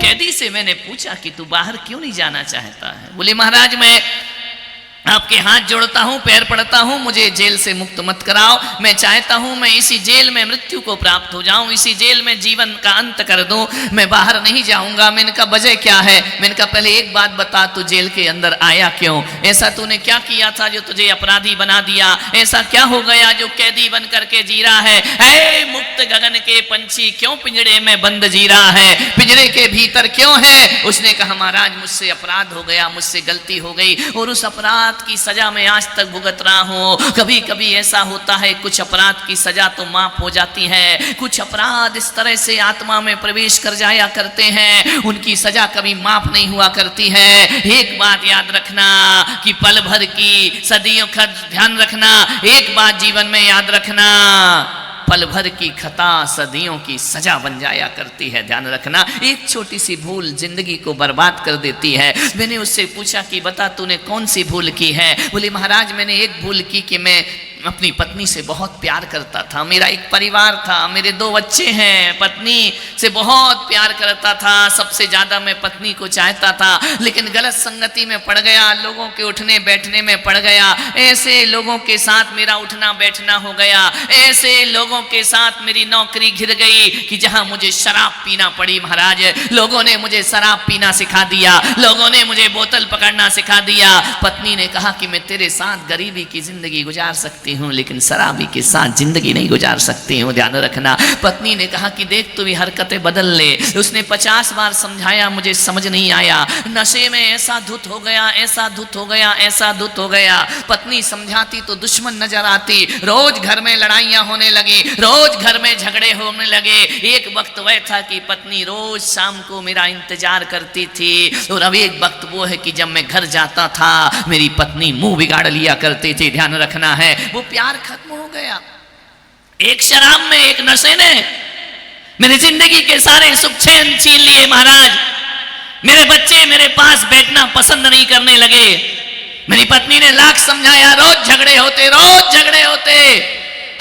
कैदी से मैंने पूछा कि तू बाहर क्यों नहीं जाना चाहता है? बोले महाराज मैं आपके हाथ जोड़ता हूं, पैर पड़ता हूं, मुझे जेल से मुक्त मत कराओ। मैं चाहता हूं मैं इसी जेल में मृत्यु को प्राप्त हो जाऊं, इसी जेल में जीवन का अंत कर दूं, मैं बाहर नहीं जाऊंगा। मैंने कहा वजह क्या है? मैंने कहा पहले एक बात बता, तू जेल के अंदर आया क्यों? ऐसा तूने क्या किया था जो तुझे अपराधी बना दिया? ऐसा क्या हो गया जो कैदी बन करके जी रहा है? ऐ मुक्त गगन के पंछी क्यों पिंजड़े में बंद जी रहा है? पिंजड़े के भीतर क्यों है? उसने कहा महाराज मुझसे अपराध हो गया, मुझसे गलती हो गई और उस अपराध की सजा मैं आज तक भुगत रहा हूं। कभी कभी ऐसा होता है कुछ अपराध की सजा तो माफ हो जाती है, कुछ अपराध इस तरह से आत्मा में प्रवेश कर जाया करते हैं, उनकी सजा कभी माफ नहीं हुआ करती है। एक बात याद रखना कि पल भर की सदियों का ध्यान रखना, एक बात जीवन में याद रखना, पल भर की खता सदियों की सजा बन जाया करती है। ध्यान रखना, एक छोटी सी भूल जिंदगी को बर्बाद कर देती है। मैंने उससे पूछा कि बता तूने कौन सी भूल की है? बोली महाराज मैंने एक भूल की कि मैं अपनी पत्नी से बहुत प्यार करता था, मेरा एक परिवार था, मेरे 2 बच्चे हैं, पत्नी से बहुत प्यार करता था, सबसे ज्यादा मैं पत्नी को चाहता था, लेकिन गलत संगति में पड़ गया, लोगों के उठने बैठने में पड़ गया, ऐसे लोगों के साथ मेरा उठना बैठना हो गया, ऐसे लोगों के साथ मेरी नौकरी घिर गई कि जहां मुझे शराब पीना पड़ी। महाराज लोगों ने मुझे शराब पीना सिखा दिया, लोगों ने मुझे बोतल पकड़ना सिखा दिया। पत्नी ने कहा कि मैं तेरे साथ गरीबी की जिंदगी गुजार सकती हूं लेकिन शराबी के साथ जिंदगी नहीं गुजार सकती हूं। ध्यान रखना। पत्नी ने कहा कि देख तू भी हरकतें बदल ले। उसने 50 बार समझाया, मुझे समझ नहीं आया। नशे में ऐसा धुत हो गया, ऐसा धुत हो गया, ऐसा धुत हो गया। पत्नी समझाती तो दुश्मन नजर आती। रोज घर में लड़ाइयां होने लगी, रोज घर में झगड़े होने लगे। एक वक्त वह था कि पत्नी रोज शाम को मेरा इंतजार करती थी और अब एक वक्त वो है कि जब मैं घर जाता था मेरी पत्नी मुंह बिगाड़ लिया करती थी। ध्यान रखना है, वो प्यार खत्म हो गया। एक शराब में, एक नशे ने मेरी जिंदगी के सारे सुख चैन छीन लिए। महाराज मेरे बच्चे मेरे पास बैठना पसंद नहीं करने लगे। मेरी पत्नी ने लाख समझाया, रोज झगड़े होते, रोज झगड़े होते।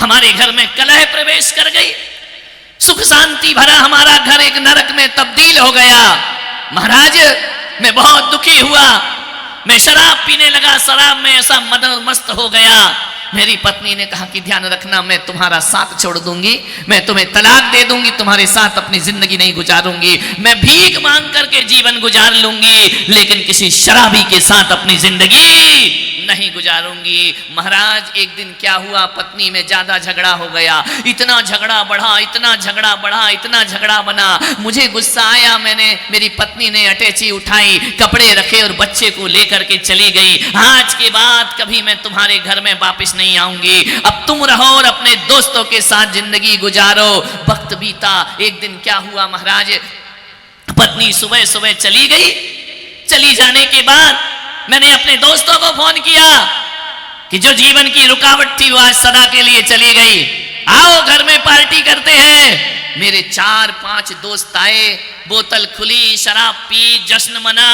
हमारे घर में कलह प्रवेश कर गई। सुख शांति भरा हमारा घर एक नरक में तब्दील हो गया। महाराज मैं बहुत दुखी हुआ, मैं शराब पीने लगा, शराब में ऐसा मस्त हो गया। मेरी पत्नी ने कहा कि ध्यान रखना मैं तुम्हारा साथ छोड़ दूंगी, मैं तुम्हें तलाक दे दूंगी, तुम्हारे साथ अपनी जिंदगी नहीं गुजारूंगी, मैं भीख मांग करके जीवन गुजार लूंगी लेकिन किसी शराबी के साथ अपनी जिंदगी नहीं गुजारूंगी। महाराज एक दिन क्या हुआ, पत्नी में ज्यादा झगड़ा हो गया। इतना झगड़ा बढ़ा, इतना झगड़ा बढ़ा, इतना झगड़ा बना। मुझे गुस्सा आया, मैंने मेरी पत्नी ने अटैची उठाई, कपड़े रखे और बच्चे को लेकर के चली गई। आज के बाद कभी मैं तुम्हारे घर में वापस नहीं आऊंगी, अब तुम रहो और अपने दोस्तों के साथ जिंदगी गुजारो। वक्त बीता। एक दिन क्या हुआ महाराज, पत्नी सुबह सुबह चली गई। चली जाने के बाद मैंने अपने दोस्तों को फोन किया कि जो जीवन की रुकावट थी वो आज सदा के लिए चली गई, आओ घर में पार्टी करते हैं। मेरे 4-5 दोस्त आए, बोतल खुली, शराब पी, जश्न मना।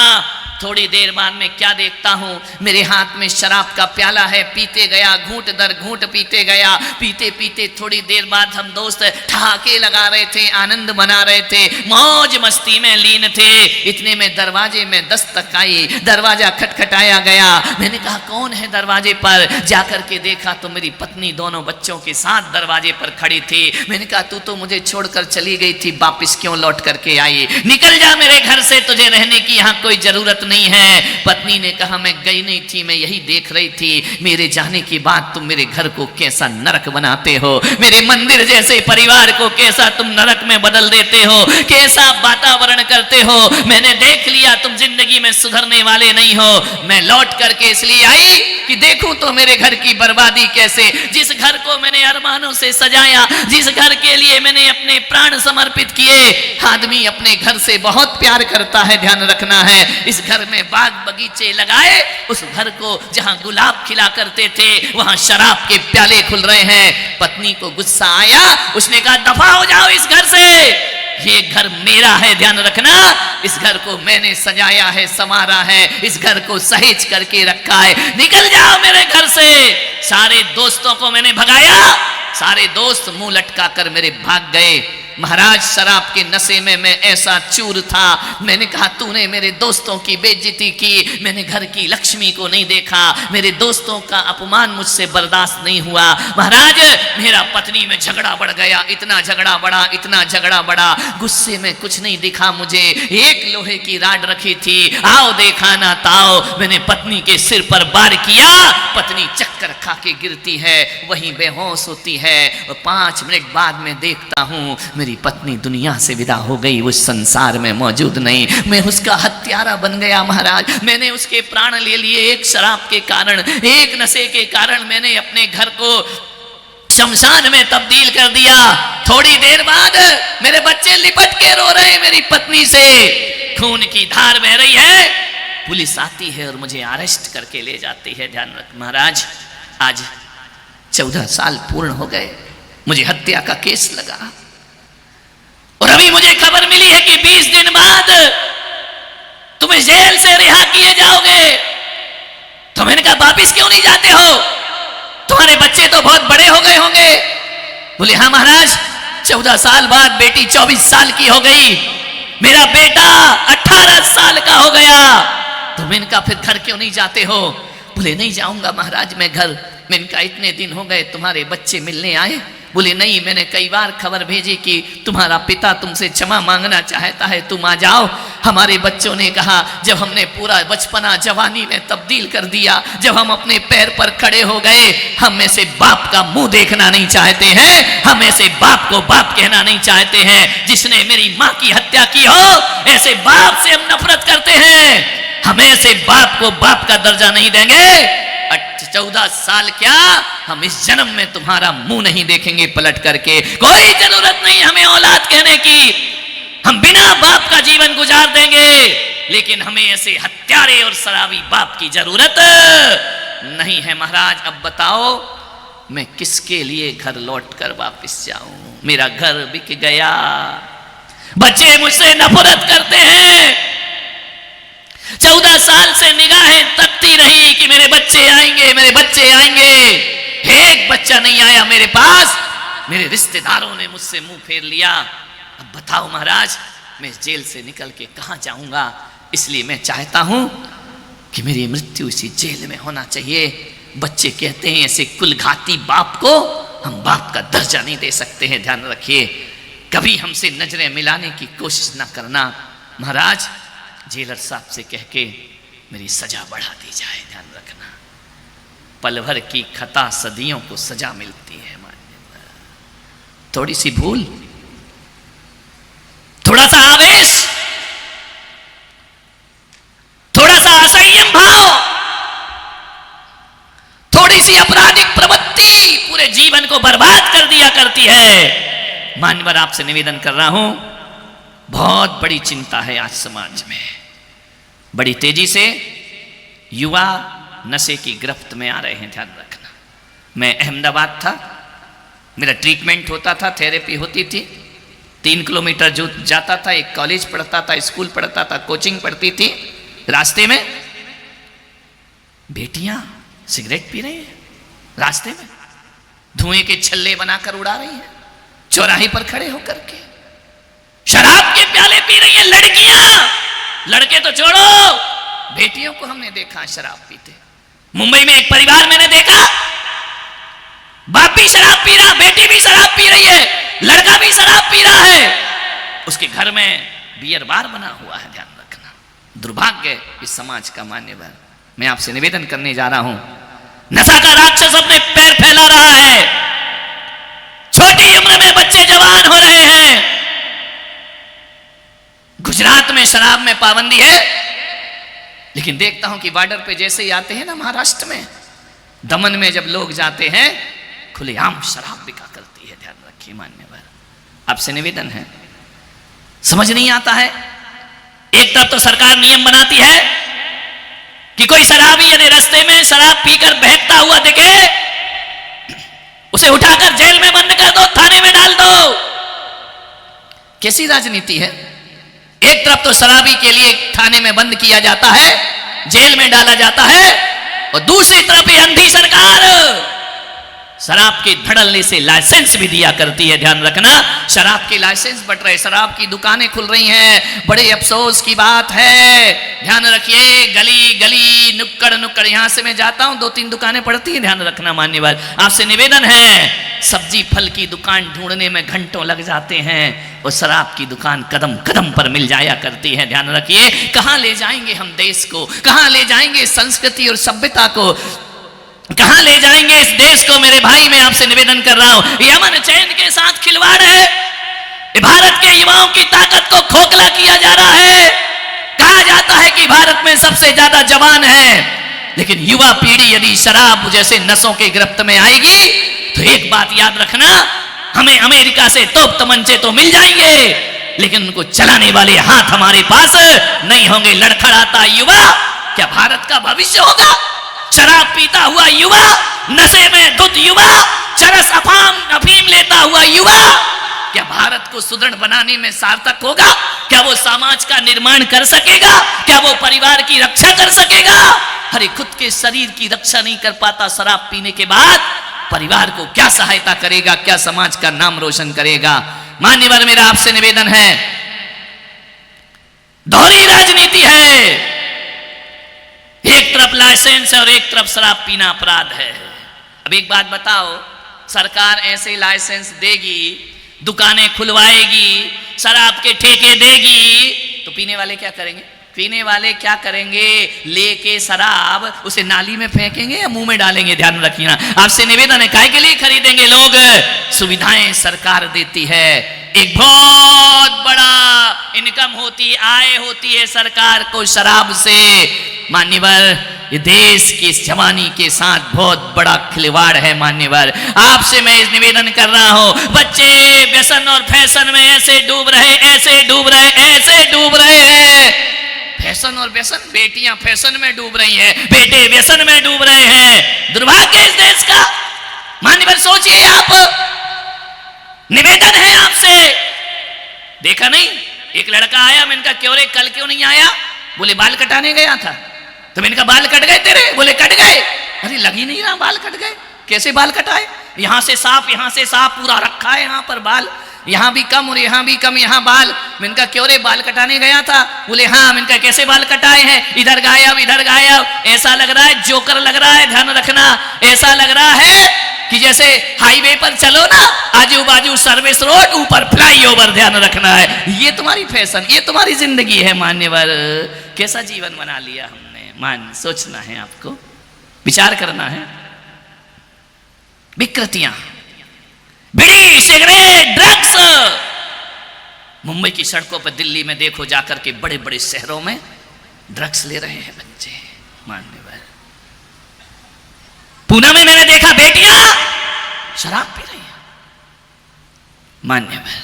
थोड़ी देर बाद में क्या देखता हूं, मेरे हाथ में शराब का प्याला है, पीते गया, घूंट दर घूंट पीते गया। पीते पीते थोड़ी देर बाद हम दोस्त ठहाके लगा रहे थे, आनंद मना रहे थे, मौज मस्ती में लीन थे। इतने में दरवाजे में दस्तक आई, दरवाजा खटखटाया गया। मैंने कहा कौन है दरवाजे पर? जाकर के देखा तो मेरी पत्नी दोनों बच्चों के साथ दरवाजे पर खड़ी थी। मैंने कहा तू तो मुझे छोड़कर चली गई थी, वापिस क्यों लौट करके आई? निकल जा मेरे घर से, तुझे रहने की यहाँ कोई जरूरत नहीं है। पत्नी ने कहा मैं गई नहीं थी, मैं यही देख रही थी, मेरे जाने के बाद तुम मेरे घर को कैसा नरक बनाते हो, मेरे मंदिर जैसे परिवार को कैसा तुम नरक में बदल देते हो, कैसा वातावरण करते हो। मैंने देख लिया तुम जिंदगी में सुधरने वाले नहीं हो। मैं लौट करके इसलिए आई कि देखूं तो मेरे घर की बर्बादी कैसे। जिस घर को मैंने अरमानों से सजाया, जिस घर के लिए मैंने अपने प्राण समर्पित किए, आदमी अपने घर से बहुत प्यार करता है। ध्यान रखना है, इस घर में बाग बगीचे लगाए, उस घर को जहां गुलाब खिला करते थे वहां शराब के प्याले खुल रहे हैं। पत्नी को गुस्सा आया, उसने कहा दफा हो जाओ इस घर से, ये घर मेरा है। ध्यान रखना, इस घर को मैंने सजाया है, संवारा है, इस घर को सहेज करके रखा है, निकल जाओ मेरे घर से। सारे दोस्तों को मैंने भगाया, सारे दोस्त मुंह लटका कर मेरे भाग गए। महाराज शराब के नशे में मैं ऐसा चूर था, मैंने कहा तूने मेरे दोस्तों की बेइज्जती की, मैंने घर की लक्ष्मी को नहीं देखा, मेरे दोस्तों का अपमान मुझसे बर्दाश्त नहीं हुआ। महाराज मेरा पत्नी में झगड़ा बढ़ गया, इतना झगड़ा बढ़ा, इतना झगड़ा बढ़ा, गुस्से में कुछ नहीं दिखा मुझे, एक लोहे की राड रखी थी, आओ देखा ना ताओ, मैंने पत्नी के सिर पर वार किया, पत्नी चक्कर खा के गिरती है, वहीं बेहोश होती है, और 5 मिनट बाद में देखता हूं मेरी पत्नी दुनिया से विदा हो गई, उस संसार में मौजूद नहीं, मैं उसका हत्यारा बन गया। महाराज मैंने उसके प्राण ले लिए, एक शराब के कारण, एक नशे के कारण मैंने अपने घर को शमशान में तब्दील कर दिया। थोड़ी देर बाद मेरे बच्चे लिपट के रो रहे हैं मेरी पत्नी से, खून की धार बह रही है, पुलिस आती है और मुझे अरेस्ट करके ले जाती है। ध्यान रख महाराज, आज 14 साल पूर्ण हो गए, मुझे हत्या का केस लगा, और अभी मुझे खबर मिली है कि 20 दिन बाद तुम्हें जेल से रिहा किए जाओगे। तो मैंने कहा वापिस क्यों नहीं जाते हो, तुम्हारे बच्चे तो बहुत बड़े हो गए होंगे। बोले हाँ महाराज, 14 साल बाद बेटी 24 साल की हो गई, मेरा बेटा 18 साल का हो गया। तो मैंने कहा फिर घर क्यों नहीं जाते हो। बोले नहीं जाऊंगा महाराज मैं घर। मैंने कहा इतने दिन हो गए तुम्हारे बच्चे मिलने आए। बोले नहीं, मैंने कई बार खबर भेजी कि तुम्हारा पिता तुमसे क्षमा मांगना चाहता है, तुम आ जाओ। हमारे बच्चों ने कहा जब हमने पूरा बचपना जवानी में तब्दील कर दिया, जब हम अपने पैर पर खड़े हो गए, हम में से बाप का मुंह देखना नहीं चाहते हैं, हम में से बाप को बाप कहना नहीं चाहते हैं। जिसने मेरी माँ की हत्या की हो, ऐसे बाप से हम नफरत करते हैं, हम ऐसे बाप को बाप का दर्जा नहीं देंगे। 14 साल क्या, हम इस जन्म में तुम्हारा मुंह नहीं देखेंगे पलट करके। कोई जरूरत नहीं हमें औलाद कहने की, हम बिना बाप का जीवन गुजार देंगे, लेकिन हमें ऐसे हत्यारे और शराबी बाप की जरूरत नहीं है। महाराज अब बताओ मैं किसके लिए घर लौट कर वापिस जाऊं, मेरा घर बिक गया, बच्चे मुझसे नफरत करते हैं। 14 साल से निगाहें तकती रही कि मेरे बच्चे आएंगे, मेरे बच्चे आएंगे, एक बच्चा नहीं आया मेरे पास। मेरे रिश्तेदारों ने मुझसे मुंह फेर लिया। अब बताओ महाराज मैं इस जेल से निकल के कहां जाऊंगा। इसलिए मैं चाहता हूं कि मेरी मृत्यु इसी जेल में होना चाहिए। बच्चे कहते हैं ऐसे कुलघाती बाप को हम बाप का दर्जा नहीं दे सकते हैं। ध्यान रखिए, कभी हमसे नजरें मिलाने की कोशिश ना करना। महाराज जेलर साहब से कह के मेरी सजा बढ़ा दी जाए। ध्यान रखना, पल भर की खता सदियों को सजा मिलती है। थोड़ी सी भूल, थोड़ा सा आवेश, थोड़ा सा असंयम भाव, थोड़ी सी आपराधिक प्रवृत्ति पूरे जीवन को बर्बाद कर दिया करती है। मान्यवर आपसे निवेदन कर रहा हूं, बहुत बड़ी चिंता है आज समाज में। बड़ी तेजी से युवा नशे की गिरफ्त में आ रहे हैं। ध्यान रखना, मैं अहमदाबाद था, मेरा ट्रीटमेंट होता था, थेरेपी होती थी। 3 किलोमीटर जो जाता था, एक कॉलेज पढ़ता था, स्कूल पढ़ता था, कोचिंग पढ़ती थी। रास्ते में बेटियां सिगरेट पी रही हैं, रास्ते में धुएं के छल्ले बनाकर उड़ा रही हैं, चौराहे पर खड़े होकर के शराब के प्याले पी रही हैं लड़कियां। लड़के तो छोड़ो, बेटियों को हमने देखा शराब पीते। मुंबई में एक परिवार मैंने देखा, बाप भी शराब पी रहा, बेटी भी शराब पी रही है, लड़का भी शराब पी रहा है, उसके घर में बियर बार बना हुआ है। ध्यान रखना, दुर्भाग्य इस समाज का। मान्यवर मैं आपसे निवेदन करने जा रहा हूं, नशा का राक्षस अपने पैर फैला रहा है, छोटी उम्र में बच्चे जवान हो रहे हैं। गुजरात में शराब में पाबंदी है, लेकिन देखता हूं कि बॉर्डर पे जैसे ही आते हैं ना, महाराष्ट्र में, दमन में जब लोग जाते हैं, खुलेआम शराब बिका करती है। ध्यान रखिए मान्यवर, आपसे निवेदन है, समझ नहीं आता है। एक तरफ तो सरकार नियम बनाती है कि कोई शराबी यदि रास्ते में शराब पीकर बहकता हुआ दिखे, उसे उठाकर जेल में बंद कर दो, थाने में डाल दो। कैसी राजनीति है। एक तरफ तो शराबी के लिए थाने में बंद किया जाता है, जेल में डाला जाता है, और दूसरी तरफ ये अंधी सरकार शराब के धड़ल्ले से लाइसेंस भी दिया करती है, ध्यान रखना। शराब के लाइसेंस बट रहे, शराब की दुकानें खुल रही हैं, बड़े अफसोस की बात है। ध्यान रखिए, गली गली नुक्कड़ नुक्कड़, यहां से मैं जाता हूं 2-3 दुकानें पड़ती हैं, ध्यान रखना मान्यवर। आपसे निवेदन है, सब्जी फल की दुकान ढूंढने में घंटों लग जाते हैं, और शराब की दुकान कदम कदम पर मिल जाया करती है। ध्यान रखिए, कहां ले जाएंगे हम देश को, कहां ले जाएंगे संस्कृति और सभ्यता को, कहां ले जाएंगे इस देश को। मेरे भाई, मैं आपसे निवेदन कर रहा हूं, ये अमन चैन के साथ खिलवाड़ है। भारत के युवाओं की ताकत को खोखला किया जा रहा है। कहा जाता है कि भारत में सबसे ज्यादा जवान है, लेकिन युवा पीढ़ी यदि शराब जैसे नशों के गिरफ्त में आएगी तो एक बात याद रखना, हमें अमेरिका से तोप तमंचे तो मिल जाएंगे, लेकिन उनको चलाने वाले हाथ हमारे पास नहीं होंगे। लड़खड़ाता युवा क्या भारत का भविष्य होगा? शराब पीता हुआ युवा, नशे में धुत युवा, चरस अफीम लेता हुआ युवा क्या भारत को सुदृढ़ बनाने में सार्थक होगा? क्या वो समाज का निर्माण कर सकेगा? क्या वो परिवार की रक्षा कर सकेगा? अरे खुद के शरीर की रक्षा नहीं कर पाता, शराब पीने के बाद परिवार को क्या सहायता करेगा, क्या समाज का नाम रोशन करेगा? मान्यवर, मेरा आपसे निवेदन है, दोहरी राजनीति है। एक तरफ लाइसेंस है और एक तरफ शराब पीना अपराध है। अब एक बात बताओ, सरकार ऐसे लाइसेंस देगी, दुकानें खुलवाएगी, शराब के ठेके देगी, तो पीने वाले क्या करेंगे? पीने वाले क्या करेंगे? लेके शराब उसे नाली में फेंकेंगे या मुंह में डालेंगे? ध्यान रखिए, आपसे निवेदन है, काहे के लिए खरीदेंगे लोग? सुविधाएं सरकार देती है, एक बहुत बड़ा इनकम होती है, आय होती है सरकार को शराब से। मान्यवर, ये देश की इस जवानी के साथ बहुत बड़ा खिलवाड़ है। मान्यवर, आपसे मैं इस निवेदन कर रहा हूं, बच्चे व्यसन और फैशन में ऐसे डूब रहे, ऐसे डूब रहे, ऐसे डूब रहे हैं। फैशन और व्यसन, बेटियां फैशन में डूब रही हैं, बेटे व्यसन में डूब रहे हैं। दुर्भाग्य इस देश का। मान्यवर, सोचिए आप, निवेदन है आपसे। देखा नहीं, एक लड़का आया, मैंने कहा क्यों रे, कल क्यों नहीं आया? बोले बाल कटाने गया था। तो मैंने कहा बाल कट गए तेरे? बोले कट गए। अरे लग ही नहीं रहा बाल कट गए। कैसे बाल कटाए? यहां से साफ, यहां से साफ, पूरा रखा है यहां पर बाल, यहां भी कम और यहां भी कम, यहां बाल। मैंने कहा क्यों रे, बाल कटाने गया था? बोले हाँ। मैंने कहा कैसे बाल कटाए हैं? इधर गायब, इधर गायब। ऐसा लग रहा है जोकर लग रहा है, ध्यान रखना। ऐसा लग रहा है कि जैसे हाईवे पर चलो ना, आजू बाजू सर्विस रोड, ऊपर फ्लाईओवर, ध्यान रखना है। ये तुम्हारी फैशन, ये तुम्हारी जिंदगी है। मान्यवर, कैसा जीवन बना लिया हमने। सोचना है, आपको विचार करना है। विकृतियां, बीड़ी, सिगरेट, ड्रग्स। मुंबई की सड़कों पर, दिल्ली में देखो जाकर के, बड़े बड़े शहरों में ड्रग्स ले रहे हैं बच्चे। मान्यवर, पूना में मैंने देखा बेटियां शराब पी रही हैं। मान्यवर,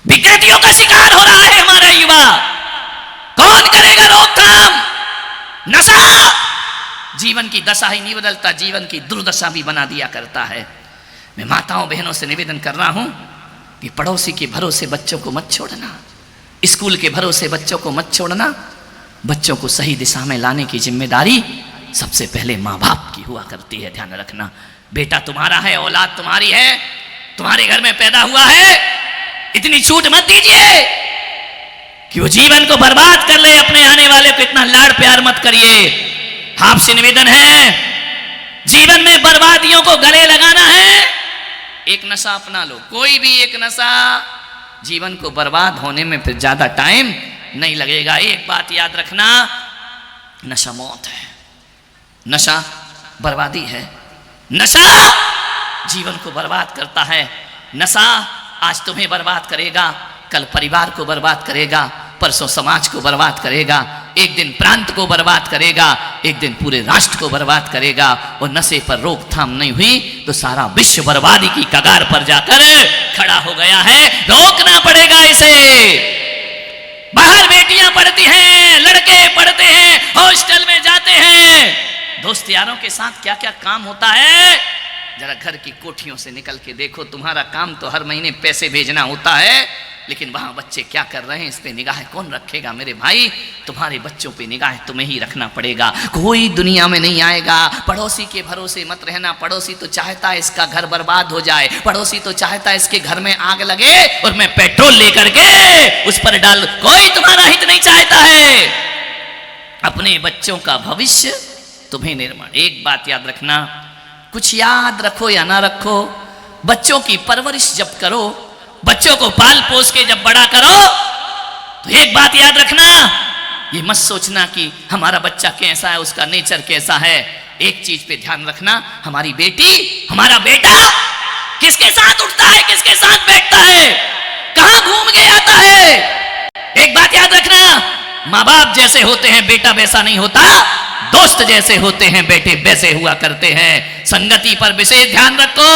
विकृतियों का शिकार हो रहा है हमारा युवा। कौन करेगा रोकथाम? नशा जीवन की दशा ही नहीं बदलता, जीवन की दुर्दशा भी बना दिया करता है। मैं माताओं बहनों से निवेदन कर रहा हूं कि पड़ोसी के भरोसे बच्चों को मत छोड़ना, स्कूल के भरोसे बच्चों को मत छोड़ना। बच्चों को सही दिशा में लाने की जिम्मेदारी सबसे पहले माँ बाप की हुआ करती है, ध्यान रखना। बेटा तुम्हारा है, औलाद तुम्हारी है, तुम्हारे घर में पैदा हुआ है, इतनी छूट मत दीजिए कि वो जीवन को बर्बाद कर ले। अपने आने वाले को इतना लाड़ प्यार मत करिए। आपसे निवेदन है, जीवन में बर्बादियों को गले लगाना है, एक नशा अपना लो, कोई भी एक नशा, जीवन को बर्बाद होने में फिर ज्यादा टाइम नहीं लगेगा। एक बात याद रखना, नशा मौत है, नशा बर्बादी है, नशा जीवन को बर्बाद करता है। नशा आज तुम्हें बर्बाद करेगा, कल परिवार को बर्बाद करेगा, परसों समाज को बर्बाद करेगा, एक दिन प्रांत को बर्बाद करेगा, एक दिन पूरे राष्ट्र को बर्बाद करेगा। और नशे पर रोकथाम नहीं हुई तो सारा विश्व बर्बादी की कगार पर जाकर खड़ा हो गया है। रोकना पड़ेगा इसे। बाहर बेटियां पढ़ती हैं, लड़के पढ़ते हैं, हॉस्टल में जाते हैं, दोस्त यारों के साथ क्या क्या काम होता है। जरा घर की कोठियों से निकल के देखो, तुम्हारा काम तो हर महीने पैसे भेजना होता है, लेकिन वहां बच्चे क्या कर रहे हैं इस पे निगाह कौन रखेगा? मेरे भाई, तुम्हारे बच्चों पे निगाह तुम्हें ही रखना पड़ेगा। कोई दुनिया में नहीं आएगा। पड़ोसी के भरोसे मत रहना। पड़ोसी तो चाहता है इसका घर बर्बाद हो जाए, पड़ोसी तो चाहता है इसके घर में आग लगे और मैं पेट्रोल लेकर के उस पर डाल। कोई तुम्हारा हित नहीं चाहता है। अपने बच्चों का भविष्य तुम्हें निर्माण। एक बात याद रखना, कुछ याद रखो या ना रखो, बच्चों की परवरिश जब करो, बच्चों को पाल पोस के जब बड़ा करो, तो एक बात याद रखना, ये मत सोचना कि हमारा बच्चा कैसा है, उसका नेचर कैसा है। एक चीज पे ध्यान रखना, हमारी बेटी, हमारा बेटा किसके साथ उठता है, किसके साथ बैठता है, कहां घूम के आता है। एक बात याद रखना, माँ बाप जैसे होते हैं बेटा वैसा नहीं होता, दोस्त जैसे होते हैं बेटे वैसे हुआ करते हैं। संगति पर विशेष ध्यान रखो।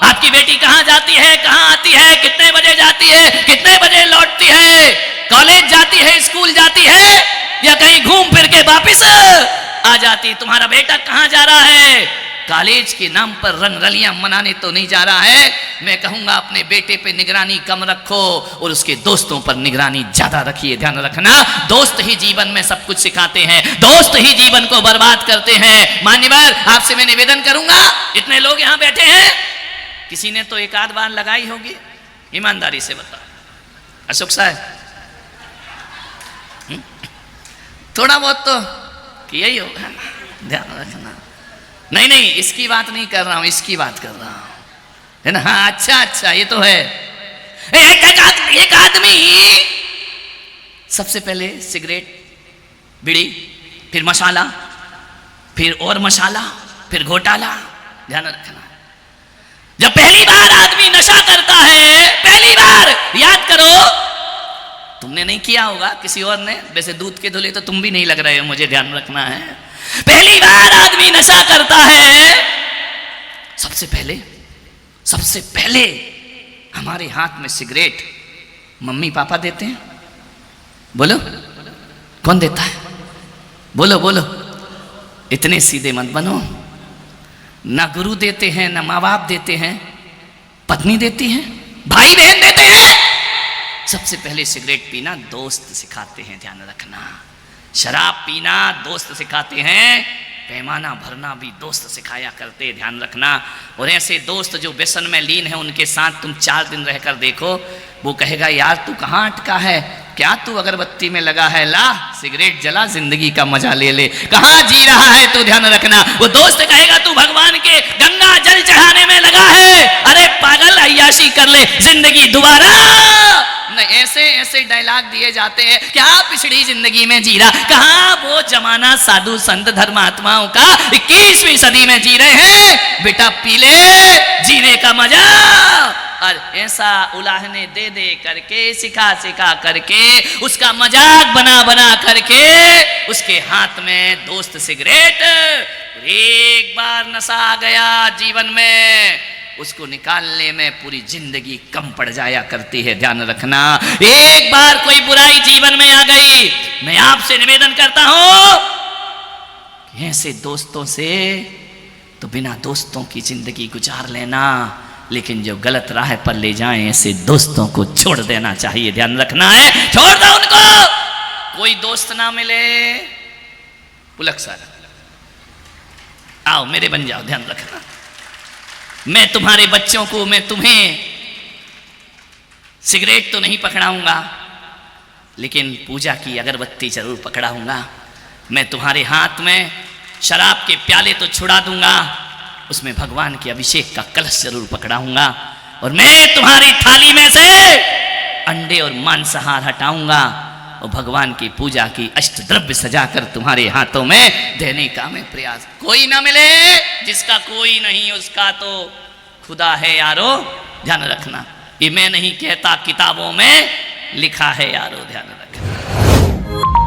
आपकी बेटी कहां जाती है, कहां आती है, कितने बजे जाती है, कितने बजे लौटती है, कॉलेज जाती है, स्कूल जाती है या कहीं घूम फिर के वापिस आ जाती। तुम्हारा बेटा कहां जा रहा है? कॉलेज के नाम पर रंगरलियां मनाने तो नहीं जा रहा है। मैं कहूंगा अपने बेटे पे निगरानी कम रखो और उसके दोस्तों पर निगरानी ज्यादा रखिए। ध्यान रखना, दोस्त ही जीवन में सब कुछ सिखाते हैं, दोस्त ही जीवन को बर्बाद करते हैं। मान्यवर, आपसे मैं निवेदन करूंगा, इतने लोग यहां बैठे हैं, किसी ने तो एक आध बार लगाई होगी, ईमानदारी से बताओ। अशोक साहब, थोड़ा बहुत तो किया ही होगा। ध्यान रखना। नहीं नहीं, इसकी बात नहीं कर रहा हूं, इसकी बात कर रहा हूं, है ना? हाँ, अच्छा अच्छा, ये तो है। एक आदमी सबसे पहले सिगरेट, बीड़ी, फिर मसाला, फिर और मसाला, फिर घोटाला। ध्यान रखना, जब पहली बार आदमी नशा करता है, पहली बार, याद करो, तुमने नहीं किया होगा, किसी और ने, वैसे दूध के धुले तो तुम भी नहीं लग रहे हो, मुझे ध्यान रखना है। पहली बार आदमी नशा करता है, सबसे पहले हमारे हाथ में सिगरेट मम्मी पापा देते हैं। बोलो, कौन देता है? बोलो बोलो। इतने सीधे मत बनो। ना गुरु देते हैं, ना माँ बाप देते हैं, पत्नी देती है, भाई बहन देते हैं। सबसे पहले सिगरेट पीना दोस्त सिखाते हैं। ध्यान रखना, शराब पीना दोस्त सिखाते हैं, पैमाना भरना भी दोस्त सिखाया करते। ध्यान रखना। और ऐसे दोस्त जो व्यसन में लीन है, उनके साथ तुम 4 दिन रहकर देखो, वो कहेगा यार तू कहाँ अटका है, क्या तू अगरबत्ती में लगा है, ला सिगरेट जला, जिंदगी का मजा ले ले, कहाँ जी रहा है तू। ध्यान रखना। वो दोस्त कहेगा तू भगवान के गंगा जल चढ़ाने में लगा है, अरे पागल अय्याशी कर ले, जिंदगी दोबारा नहीं। ऐसे डायलॉग दिए जाते हैं, क्या पिछड़ी जिंदगी में जी रहा, कहां वो जमाना साधु संत धर्मात्माओं का 21वीं सदी में जी रहे हैं। बेटा पी ले, जीने का मजा। और ऐसा उलाहने दे दे करके, सिखा सिखा करके, उसका मजाक बना बना करके, उसके हाथ में दोस्त सिगरेट। एक बार नशा आ गया जीवन में, उसको निकालने में पूरी जिंदगी कम पड़ जाया करती है। ध्यान रखना, एक बार कोई बुराई जीवन में आ गई, मैं आपसे निवेदन करता हूं कि ऐसे दोस्तों से तो बिना दोस्तों की जिंदगी गुजार लेना, लेकिन जो गलत राह पर ले जाएं, ऐसे दोस्तों को छोड़ देना चाहिए। ध्यान रखना है, छोड़ दो उनको। कोई दोस्त ना मिले, पुलक सारा आओ मेरे बन जाओ। ध्यान रखना, मैं तुम्हारे बच्चों को, मैं तुम्हें सिगरेट तो नहीं पकड़ाऊंगा, लेकिन पूजा की अगरबत्ती जरूर पकड़ाऊंगा। मैं तुम्हारे हाथ में शराब के प्याले तो छुड़ा दूंगा, उसमें भगवान के अभिषेक का कलश जरूर पकड़ाऊंगा। और मैं तुम्हारी थाली में से अंडे और मांसाहार हटाऊंगा और भगवान की पूजा की अष्ट द्रव्य सजाकर तुम्हारे हाथों में देने का मैं प्रयास। कोई ना मिले, जिसका कोई नहीं उसका तो खुदा है यारो। ध्यान रखना, ये मैं नहीं कहता, किताबों में लिखा है यारो। ध्यान रखना।